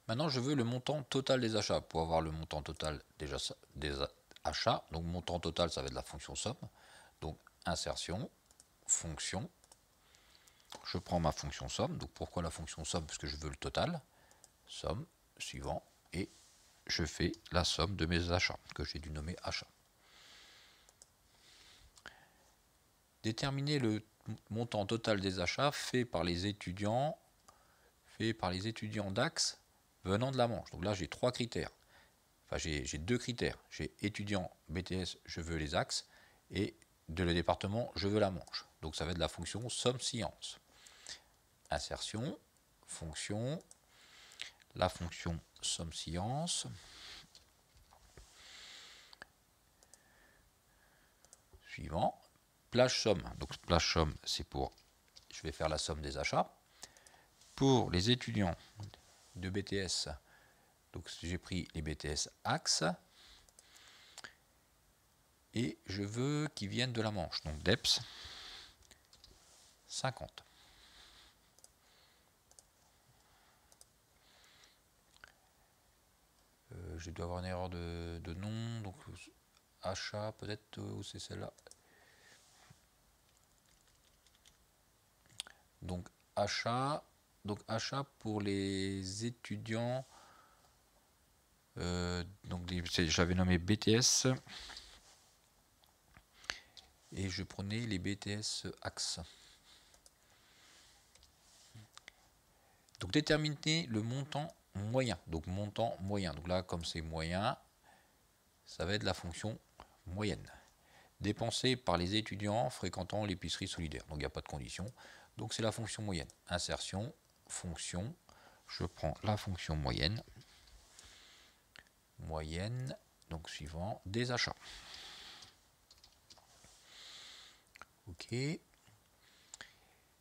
Maintenant, je veux le montant total des achats. Pour avoir le montant total des achats, donc montant total, ça va être la fonction somme. Donc, insertion, fonction. Je prends ma fonction somme. Donc, pourquoi la fonction somme? Parce que je veux le total. Somme, suivant. Et je fais la somme de mes achats, que j'ai dû nommer achat. Déterminer le montant total des achats fait par les étudiants d'Axe venant de la Manche. Donc là, j'ai trois critères. Enfin, j'ai deux critères. J'ai étudiant BTS, je veux les axes, et de le département, je veux la Manche. Donc ça va être la fonction somme science. Insertion, fonction, la fonction somme science. Suivant, plage somme. Donc plage somme, c'est pour, je vais faire la somme des achats. Pour les étudiants de BTS, donc j'ai pris les BTS axes. Et je veux qu'ils viennent de la Manche. Donc DEPS 50. Je dois avoir une erreur de nom. Donc achat peut-être, ou c'est celle-là. Donc achat pour les étudiants. Donc j'avais nommé BTS. Et je prenais les BTS axes. Donc déterminer le montant moyen. Donc montant moyen. Donc là, comme c'est moyen, ça va être la fonction moyenne. Dépensé par les étudiants fréquentant l'épicerie solidaire. Donc il n'y a pas de condition. Donc c'est la fonction moyenne. Insertion, fonction. Je prends la fonction moyenne. Moyenne. Donc suivant, des achats. OK.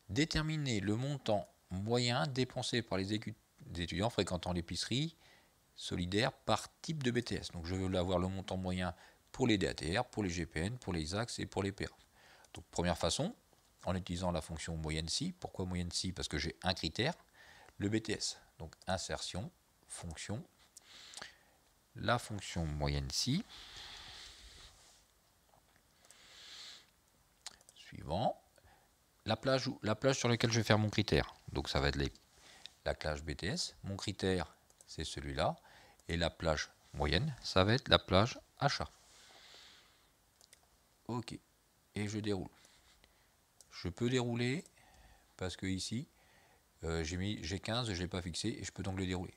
Déterminer le montant moyen dépensé par les étudiants fréquentant l'épicerie solidaire par type de BTS. Donc je veux avoir le montant moyen pour les DATR, pour les GPN, pour les axes et pour les PA. Donc première façon, en utilisant la fonction moyenne si. Pourquoi moyenne si? Parce que j'ai un critère, le BTS. Donc insertion, fonction, la fonction moyenne si. Suivant, la plage sur laquelle je vais faire mon critère. Donc ça va être la plage BTS. Mon critère, c'est celui-là. Et la plage moyenne, ça va être la plage achat. OK. Et je déroule. Je peux dérouler parce que ici, j'ai 15, je ne l'ai pas fixé et je peux donc le dérouler.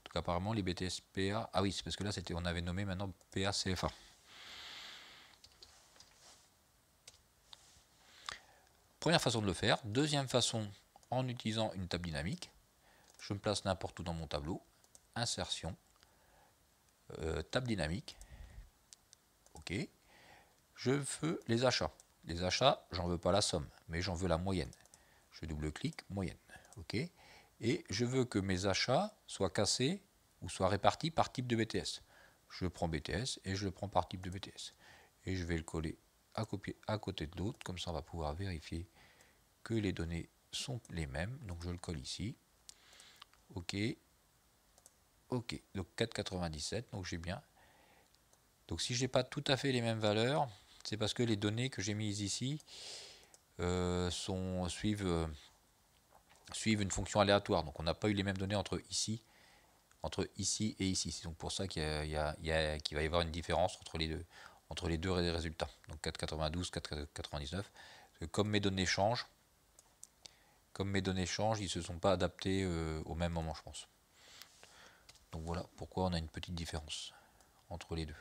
Donc apparemment les BTS PA, ah oui, c'est parce que là on avait nommé maintenant PA CFA. Première façon de le faire. Deuxième façon, en utilisant une table dynamique. Je me place n'importe où dans mon tableau. Insertion, table dynamique. OK. Je veux les achats. Les achats, j'en veux pas la somme, mais j'en veux la moyenne. Je double-clique, moyenne. OK. Et je veux que mes achats soient cassés ou soient répartis par type de BTS. Je prends BTS et je le prends par type de BTS. Et je vais le coller à côté de l'autre, comme ça on va pouvoir vérifier que les données sont les mêmes. Donc je le colle ici. OK. OK. Donc 4,97. Donc j'ai bien. Donc si je n'ai pas tout à fait les mêmes valeurs, c'est parce que les données que j'ai mises ici suivent une fonction aléatoire. Donc on n'a pas eu les mêmes données entre ici et ici. C'est donc pour ça qu'il va y avoir une différence entre les deux résultats. Donc 4,92, 4,99. Comme mes données changent, ils ne se sont pas adaptés au même moment, je pense. Donc voilà pourquoi on a une petite différence entre les deux.